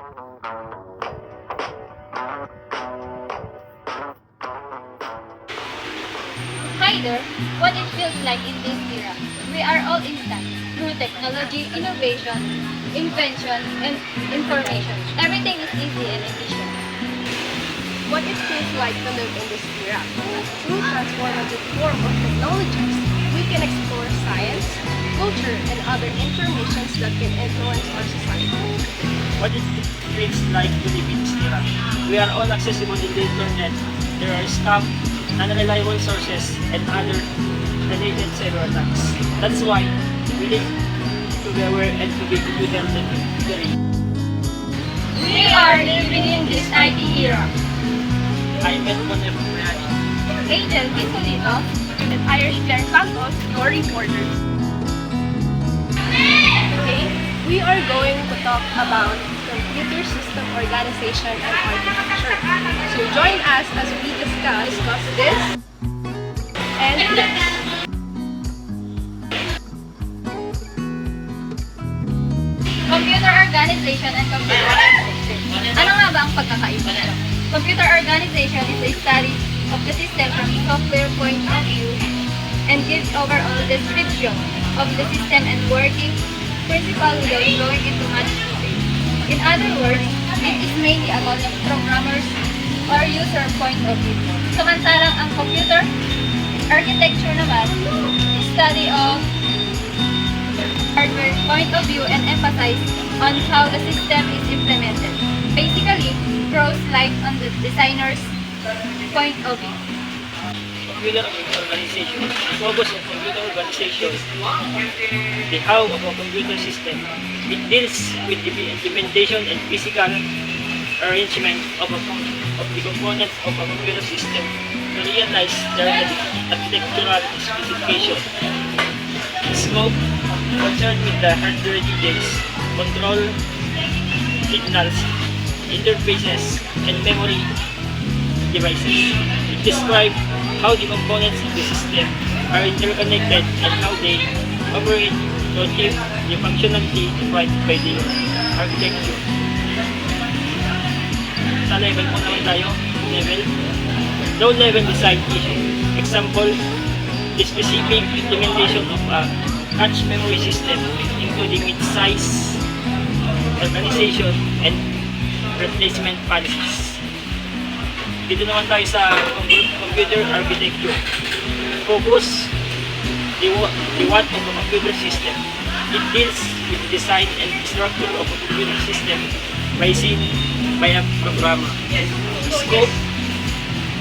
Hi there, what it feels like in this era. We are all instant through technology, innovation, invention, and information. Everything is easy and efficient. What it feels like to live in this era. Through transformative form of technologies, we can explore science, culture, and other informations that can influence our society. What it feels like to live in this era. We are all accessible in the internet. There are scam, unreliable sources, and other related cyber attacks. That's why we need to be aware and to be good health and very. We are living in this IT era. I met one of my Angel Isolito, And Irish Claire Santos, your reporters. Today, we are going to talk about computer system organization and architecture. So join us as we discuss this and this. Computer organization and computer architecture. Ano nga ba ang pagkakaiba nito? Computer organization is a study of the system from software point of view and gives overall description of the system and working principle without going into much detail. In other words, it is mainly about the programmer's or user point of view. Samantalang ang computer architecture naman is study of hardware point of view and emphasize on how the system is implemented. Basically, throws light on the designer's point of view. computer organization. Focus on computer organization, the how of a computer system. It deals with the implementation and physical arrangement of the components of a computer system to realize their architectural specification. Scope concerned with the hardware details, control signals, interfaces, and memory devices. It describes how the components of the system are interconnected and how they operate to achieve the functionality defined by the architecture. Sa level po naman tayo, low-level design issue. Example, the specific implementation of a cache memory system, including its size, organization, and replacement policies. Dito naman tayo sa computer architecture. Focus the what of a computer system. It deals with the design and structure of a computer system by a programmer. Scope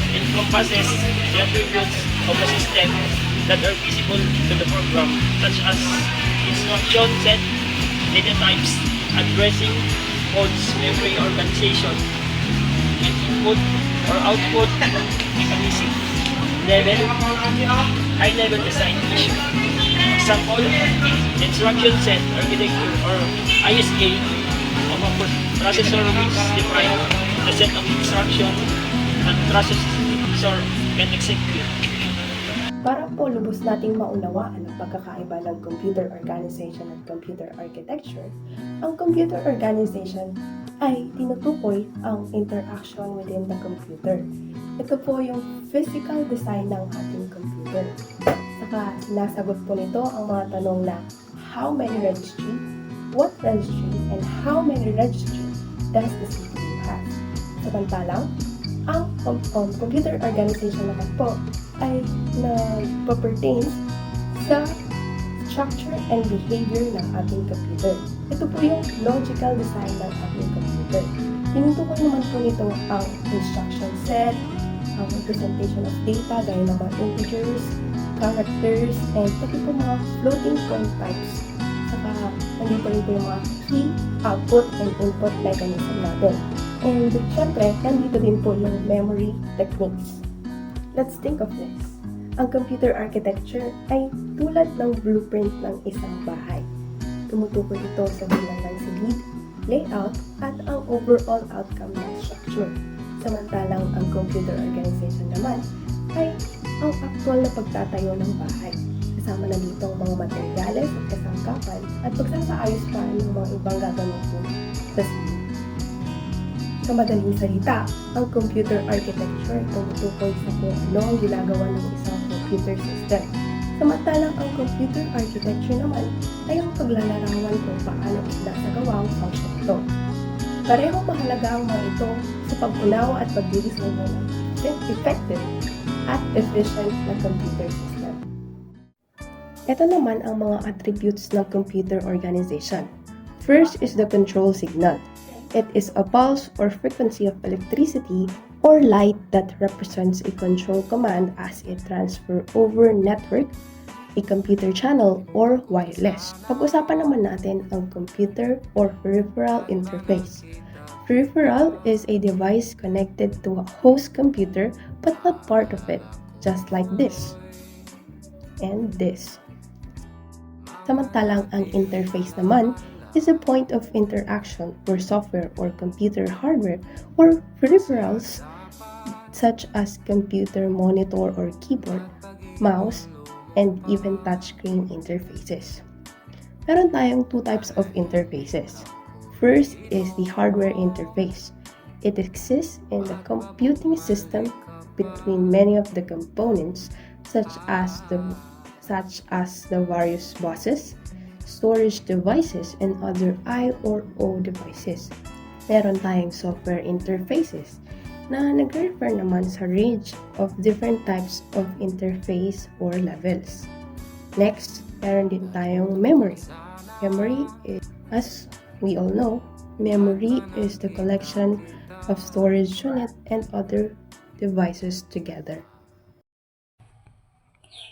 encompasses the attributes of a system that are visible to the program, such as instruction set, data types, addressing, modes, memory organization, and input or output mechanism. Level, high-level design issue. Example, instruction set architecture or ISA of a processor which defines the set of instructions that processor can execute. Para po lubos nating maunawaan ang pagkakaiba ng computer organization at computer architecture, ang computer organization ay tinutukoy ang interaction within the computer. Ito po yung physical design ng ating computer. Saka sinasagot po nito ang mga tanong na how many registry, what registry, and how many registry does the CPU have. Samantalang, ang computer organization naman po ay nagpa-pertain sa structure and behavior ng ating computer. Ito po yung logical design ng ating computer. Tinutukoy naman po nito ang instruction set, ang representation of data gaya ng mga integers, characters, and pati po mga floating point types. Saka nandito rin po yung mga key, output, and input mechanism natin. And syempre, nandito din po yung memory techniques. Let's think of this. Ang computer architecture ay tulad ng blueprint ng isang bahay. Tumutukoy ito sa bilang ng silid, layout, at ang overall outcome ng structure. Samantalang ang computer organization naman ay ang aktual na pagtatayo ng bahay. Kasama na dito ang mga materyales at kasangkapan at pagsasaayos pa ng mga ibang gagamitin sa silid. Sa madaling salita, ang computer architecture tumutukoy sa kung ano ang ginagawa ng isang computer system. Samantalang ang computer architecture naman ay ang paglalarawan kung paano isinasagawa ang function ito. Parehong mahalaga ang mga ito sa pag-unawa at pagdidisenyo ng effective at efficient na computer system. Ito naman ang mga attributes ng computer organization. First is the control signal. It is a pulse or frequency of electricity or light that represents a control command as it transfer over network, a computer channel, or wireless. Pag-usapan naman natin ang computer or peripheral interface. Peripheral is a device connected to a host computer but not part of it, just like this and this. Samantalang ang interface naman is a point of interaction where software or computer hardware or peripherals such as computer monitor or keyboard, mouse, and even touchscreen interfaces. Meron tayong two types of interfaces. First is the hardware interface. It exists in the computing system between many of the components such as the various buses, storage devices, and other I or O devices. Meron tayong software interfaces na nag-refer naman sa range of different types of interface or levels. Next, meron din tayong memory. Memory is, as we all know, memory is the collection of storage unit and other devices together.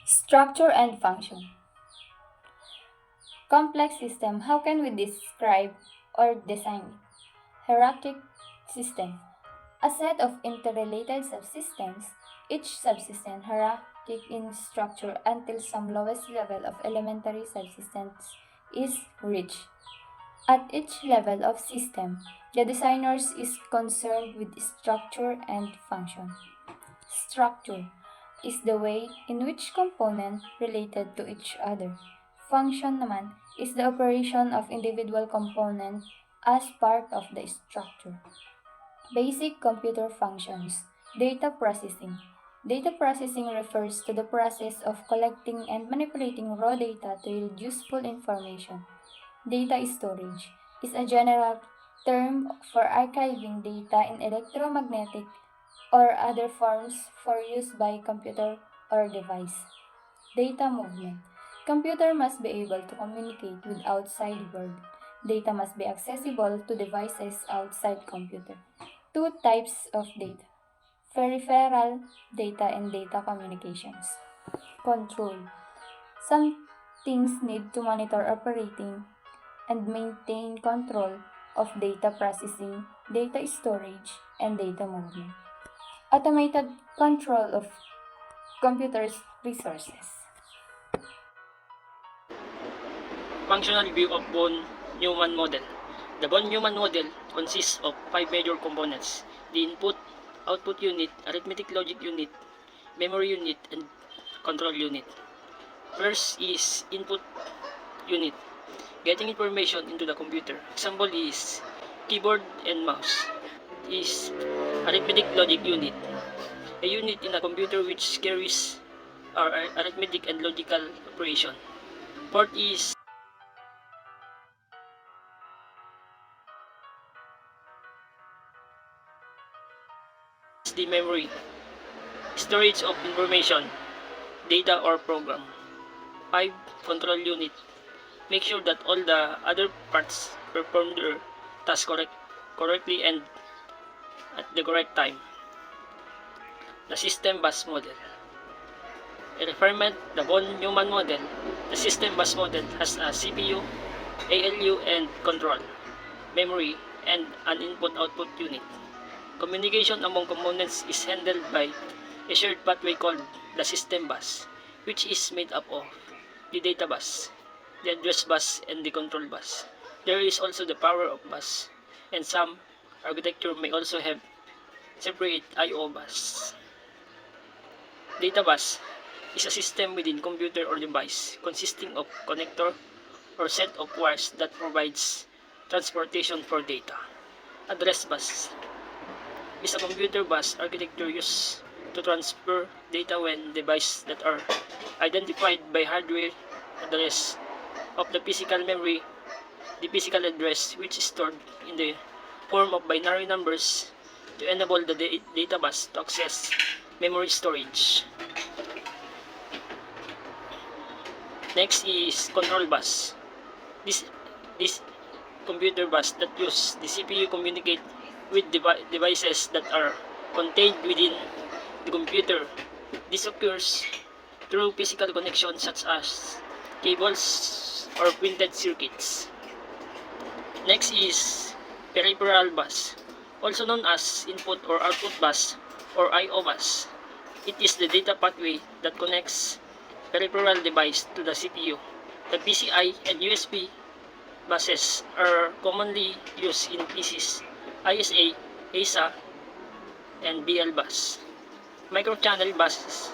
Structure and function. Complex system. How can we describe or design it? Hierarchic system. A set of interrelated subsystems, each subsystem hierarchic in structure until some lowest level of elementary subsystems is reached. At each level of system, the designer is concerned with structure and function. Structure is the way in which components related to each other. Function naman is the operation of individual components as part of the structure. Basic computer functions. Data processing. Data processing refers to the process of collecting and manipulating raw data to yield useful information. Data storage is a general term for archiving data in electromagnetic or other forms for use by computer or device. Data movement. Computer must be able to communicate with outside world. Data must be accessible to devices outside computer. Two types of data: peripheral data and data communications. Control. Some things need to monitor operating and maintain control of data processing, data storage, and data movement. Automated control of computers' resources. Functional view of Von-Neumann model. The Von-Neumann model consists of 5 major components: the input, output unit, arithmetic logic unit, memory unit, and control unit. First is input unit, getting information into the computer. Example is keyboard and mouse. Is arithmetic logic unit, a unit in a computer which carries our arithmetic and logical operation. Fourth is the memory, storage of information, data or program. 5. Control unit, make sure that all the other parts perform their task correctly and at the correct time. The system bus model. A refinement, the Von-Neumann model. The system bus model has a CPU, ALU, and control, memory, and an input-output unit. Communication among components is handled by a shared pathway called the system bus, which is made up of the data bus, the address bus, and the control bus. There is also the power of bus, and some architecture may also have separate I/O bus. Data bus is a system within computer or device consisting of connector or set of wires that provides transportation for data. Address bus is a computer bus architecture used to transfer data when devices that are identified by hardware address of the physical memory, the physical address which is stored in the form of binary numbers to enable the data bus to access memory storage. Next is control bus. This computer bus that use the CPU communicate with devices that are contained within the computer. This occurs through physical connections such as cables or printed circuits. Next is peripheral bus, also known as input or output bus or I/O bus. It is the data pathway that connects peripheral device to the CPU. The PCI and USB buses are commonly used in PCs, ISA, ASA, and BL bus. Microchannel buses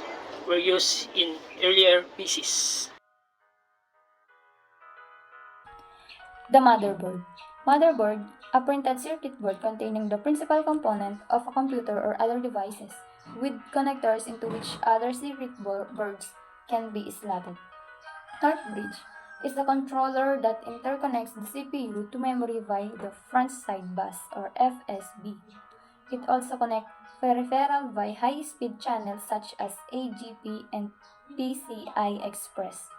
were used in earlier PCs. The motherboard. Motherboard, a printed circuit board containing the principal component of a computer or other devices, with connectors into which other circuit boards can be slotted. North bridge is the controller that interconnects the CPU to memory via the front side bus or FSB. It also connects peripheral via high-speed channels such as AGP and PCI Express.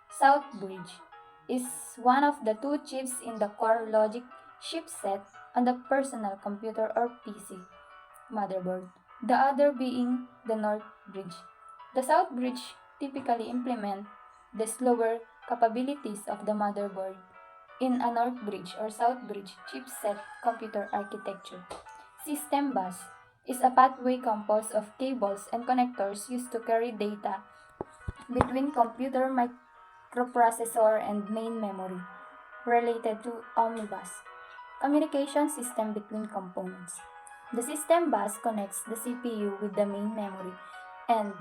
South bridge is one of the two chips in the core logic chipset on the personal computer or PC motherboard, the other being the North bridge. The South bridge typically implement the slower capabilities of the motherboard in a North bridge or South bridge chipset computer architecture. System bus is a pathway composed of cables and connectors used to carry data between computer microprocessor and main memory, related to Omnibus, communication system between components. The system bus connects the CPU with the main memory and,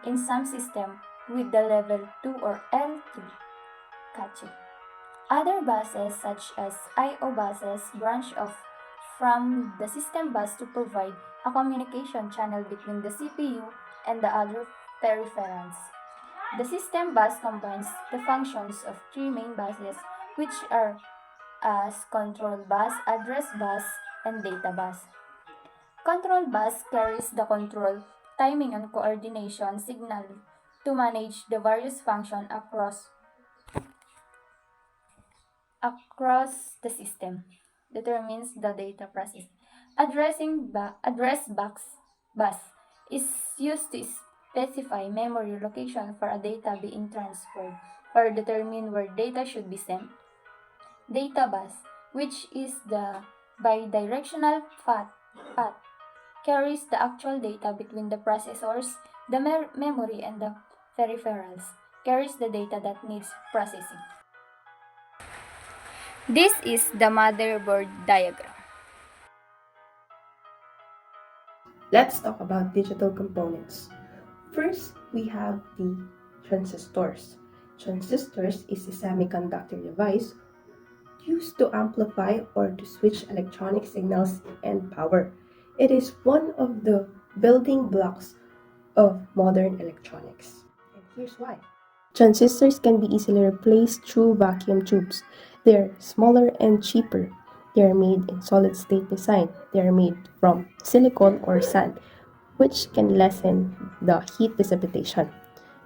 in some system, with the level 2 or L2 cache. Other buses such as I/O buses branch off from the system bus to provide a communication channel between the CPU and the other peripherals. The system bus combines the functions of three main buses, which are as control bus, address bus, and data bus. Control bus carries the control, timing, and coordination signal to manage the various functions across the system. Determines the data process. Address bus is used to specify memory location for a data being transferred or determine where data should be sent. Data bus, which is the bidirectional path, carries the actual data between the processors, the memory, and the peripherals, carries the data that needs processing. This is the motherboard diagram. Let's talk about digital components. First, we have the transistors. Transistors is a semiconductor device used to amplify or to switch electronic signals and power. It is one of the building blocks of modern electronics. And here's why. Transistors can be easily replaced through vacuum tubes. They are smaller and cheaper. They are made in solid-state design. They are made from silicon or sand, which can lessen the heat dissipation.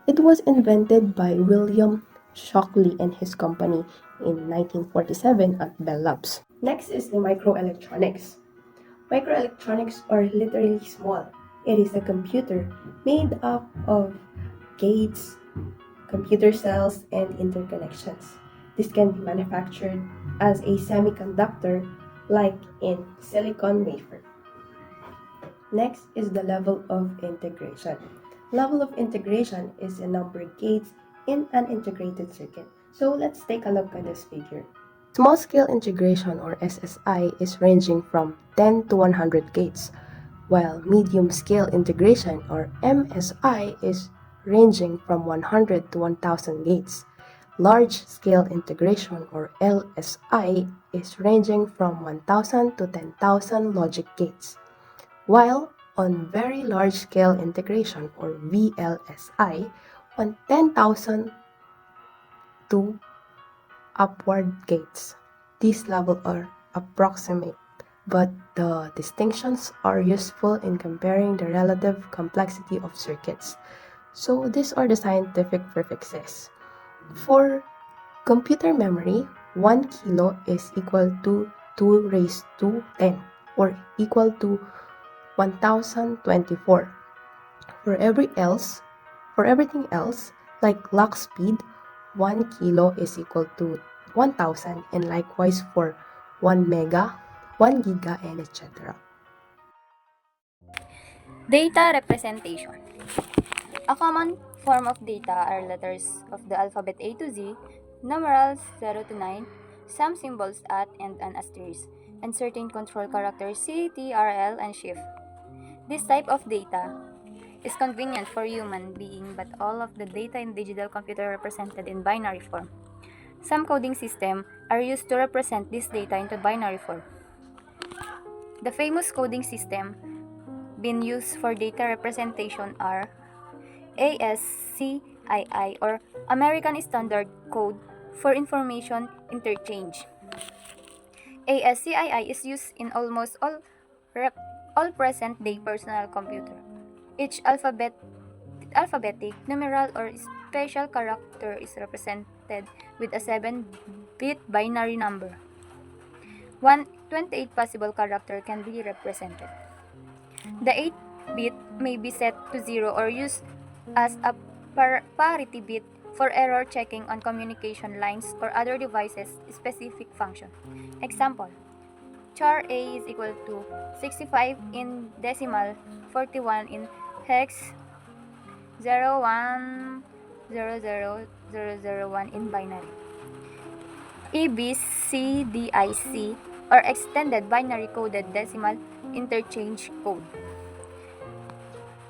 It was invented by William Shockley and his company in 1947 at Bell Labs. Next is the microelectronics. Microelectronics are literally small. It is a computer made up of gates, computer cells, and interconnections. This can be manufactured as a semiconductor like in silicon wafer. Next is the level of integration. Level of integration is the number of gates in an integrated circuit. So let's take a look at this figure. Small-scale integration or SSI is ranging from 10 to 100 gates, while medium-scale integration or MSI is ranging from 100 to 1000 gates. Large-scale integration or LSI is ranging from 1000 to 10,000 logic gates. while on very large-scale integration or VLSI, on 10,000 to upward gates. These levels are approximate, but the distinctions are useful in comparing the relative complexity of circuits. So these are the scientific prefixes. For computer memory, 1 kilo is equal to 2 raised to 10 or equal to 1024. For everything else, like clock speed, 1 kilo is equal to 1000, and likewise for 1 mega, 1 giga, and etc. Data representation. A common form of data are letters of the alphabet A to Z, numerals 0 to 9, some symbols at and an asterisk, and certain control characters C, T, R, L, and shift. This type of data is convenient for human being, but all of the data in digital computer represented in binary form. Some coding systems are used to represent this data into binary form. The famous coding system being used for data representation are ASCII or American Standard Code for Information Interchange. ASCII is used in almost all present-day personal computer. Each alphabetic, numeral, or special character is represented with a 7-bit binary number. 28 possible characters can be represented. The 8-bit may be set to 0 or used as a parity bit for error checking on communication lines or other devices specific function. Example: char A is equal to 65 in decimal, 41 in hex, 0100001 in binary. EBCDIC or extended binary coded decimal interchange code.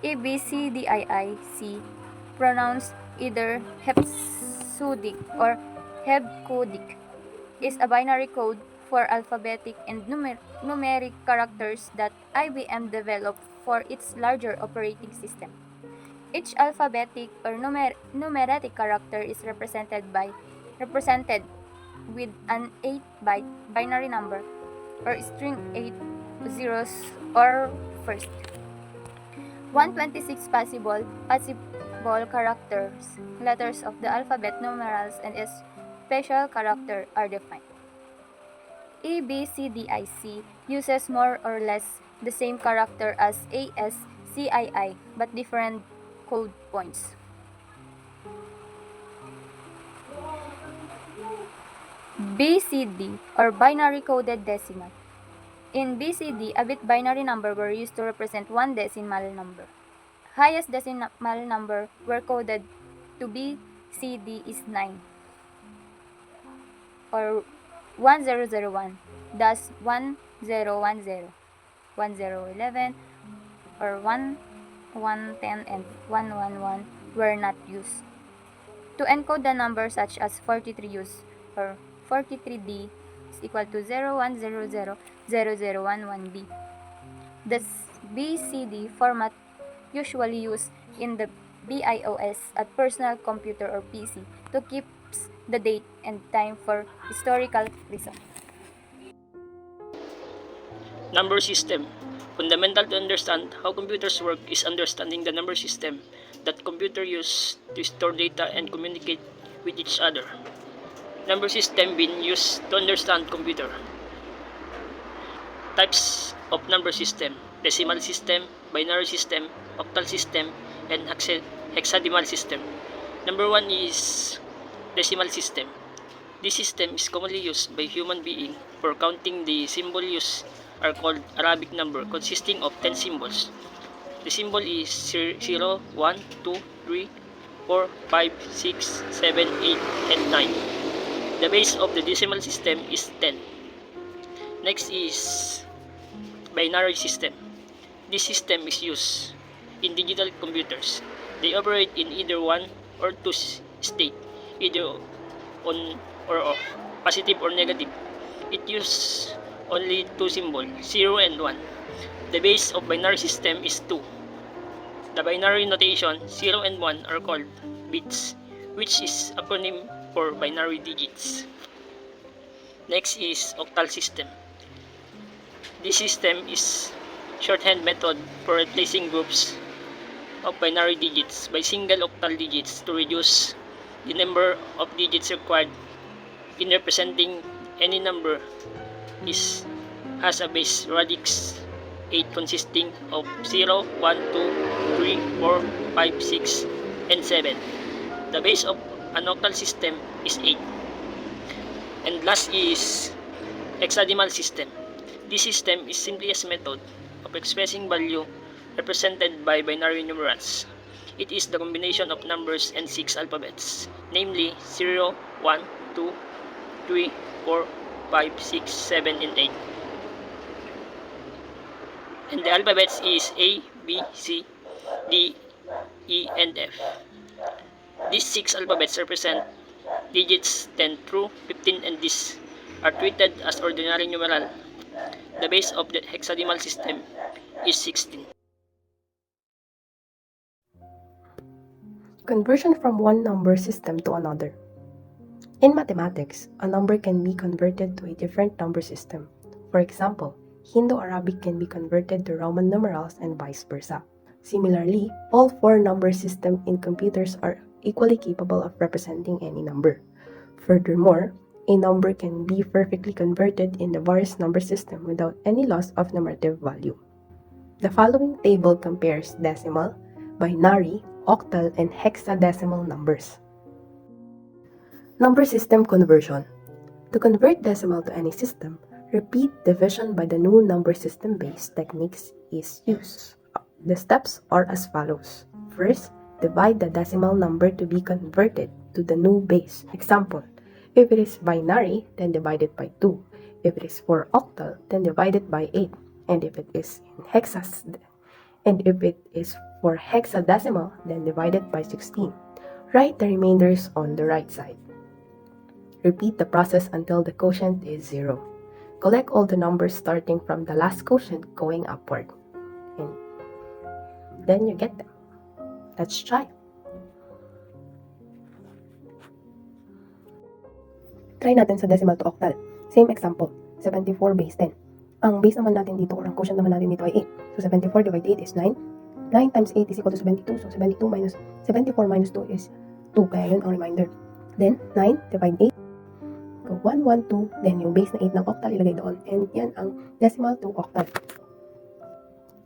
EBCDIC, pronounced either hepsudic or hebcodic, is a binary code for alphabetic and numeric characters that IBM developed for its larger operating system. Each alphabetic or numeric character is represented with an 8-byte binary number or string 8 zeros or first. 126 possible characters, letters of the alphabet, numerals, and a special character are defined. EBCDIC uses more or less the same character as ASCII but different code points. BCD or binary coded decimal. In BCD, a bit binary number were used to represent one decimal number. Highest decimal number were coded to BCD is 9 or 1001, thus 1010, 1011, or 1110 and 111 were not used. To encode the number such as 43 use or 43D is equal to 01000011B. The BCD format usually used in the BIOS at personal computer or PC to keep the date and time for historical reasons. Number system. Fundamental to understand how computers work is understanding the number system that computers use to store data and communicate with each other. Number system being used to understand computer. Types of number system: decimal system, binary system, octal system, and hexadecimal system. Number 1 is decimal system. This system is commonly used by human beings for counting. The symbol used are called Arabic number, consisting of 10 symbols. The symbol is 0, 1, 2, 3, 4, 5, 6, 7, 8, and 9. The base of the decimal system is 10. Next is binary system. This system is used in digital computers. They operate in either 1 or 2 state, either on or off, positive or negative. It uses only two symbols, 0 and 1. The base of binary system is 2. The binary notation 0 and 1 are called bits, which is acronym for binary digits. Next is octal system. This system is shorthand method for replacing groups of binary digits by single octal digits to reduce the number of digits required in representing any number has a base radix 8 consisting of 0, 1, 2, 3, 4, 5, 6, and 7. The base of an octal system is 8. And last is hexadecimal system. This system is simply a method of expressing value represented by binary numerals. It is the combination of numbers and 6 alphabets, namely 0, 1, 2, 3, 4, 5, 6, 7, and 8. And the alphabets is A, B, C, D, E, and F. These 6 alphabets represent digits 10 through 15, and these are treated as ordinary numeral. The base of the hexadecimal system is 16. Conversion from one number system to another. In mathematics, a number can be converted to a different number system. For example, Hindu-Arabic can be converted to Roman numerals and vice versa. Similarly, all four number systems in computers are equally capable of representing any number. Furthermore, a number can be perfectly converted in the various number system without any loss of numerative value. The following table compares decimal, binary, octal, and hexadecimal numbers. Number system conversion. To convert decimal to any system, repeat division by the new number system base techniques is used. The steps are as follows. First, divide the decimal number to be converted to the new base. Example, if it is binary, then divide it by 2. If it is for octal, then divide it by 8. And if it is for hexadecimal, then divide it by 16. Write the remainders on the right side. Repeat the process until the quotient is 0. Collect all the numbers starting from the last quotient going upward. And then you get them. Let's try. Try natin sa decimal to octal. Same example, 74 base 10. Ang base naman natin dito, or ang quotient naman natin dito ay 8. So 74 divided 8 is 9. 9 times 8 is equal to 72. So 74 minus 2 is 2. Kaya yun ang reminder. Then 9 divided 8. Go 1, 1, 2. Then yung base na 8 ng octal ilagay doon. And yan ang decimal to octal.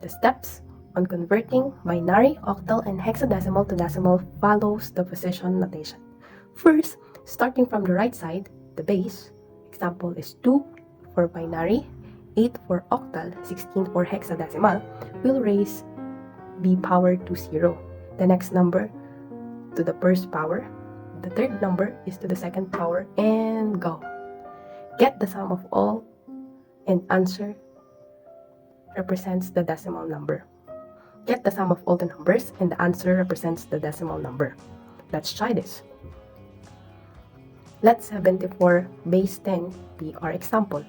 The steps on converting binary, octal, and hexadecimal to decimal follows the position notation. First, starting from the right side, the base, example is 2 for binary, 8 for octal, 16 for hexadecimal, will raise b power to 0. The next number to the first power, the third number is to the second power, and go. Get the sum of all, and answer represents the decimal number. Get the sum of all the numbers, and the answer represents the decimal number. Let's try this. Let 74 base 10 be our example.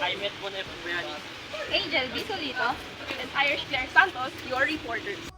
I met Bonef Briani. Angel B. Solito. And Irish Claire Santos, your reporters.